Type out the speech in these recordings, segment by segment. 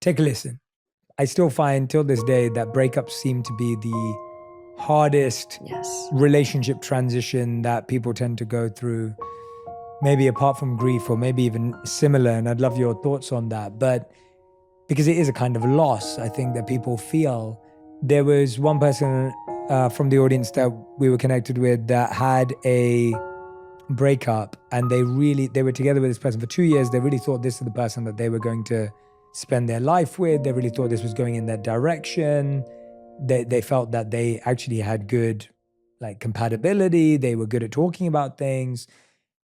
take a listen. I still find till this day that breakups seem to be the hardest Yes. relationship transition that people tend to go through, maybe apart from grief or maybe even similar. And I'd love your thoughts on that. But because it is a kind of loss, I think, that people feel. There was one person from the audience that we were connected with that had a breakup, and they were together with this person for 2 years. They really thought this is the person that they were going to spend their life with. They really thought this was going in that direction. They felt that they actually had good compatibility. They were good at talking about things.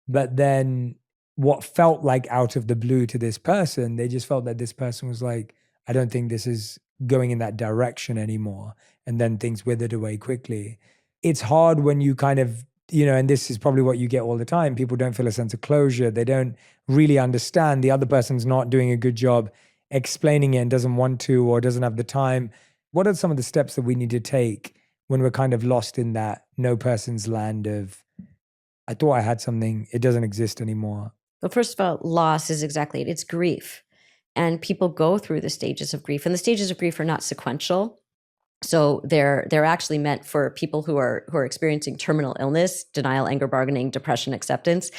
But then what felt like out of the blue to this person, they just felt that this person was like, I don't think this is going in that direction anymore. And then things withered away quickly. It's hard when you kind of, and this is probably what you get all the time. People don't feel a sense of closure. They don't really understand. The other person's not doing a good job explaining it and doesn't want to or doesn't have the time. What are some of the steps that we need to take when we're kind of lost in that no person's land of, I thought I had something, it doesn't exist anymore? Well, first of all, loss is exactly it. It's grief. And people go through the stages of grief. And the stages of grief are not sequential. So they're actually meant for people who are experiencing terminal illness, denial, anger, bargaining, depression, acceptance.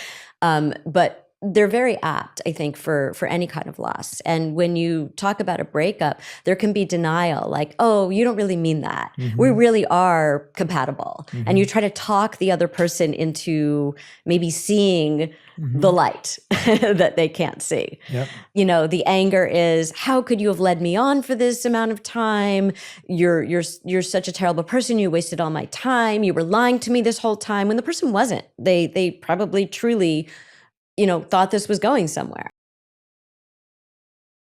But they're very apt, I think, for any kind of loss. And when you talk about a breakup, there can be denial, like, oh, you don't really mean that. Mm-hmm. We really are compatible. Mm-hmm. And you try to talk the other person into maybe seeing Mm-hmm. the light that they can't see. Yep. The anger is, how could you have led me on for this amount of time? You're such a terrible person. You wasted all my time. You were lying to me this whole time, when the person wasn't. They probably truly, thought this was going somewhere.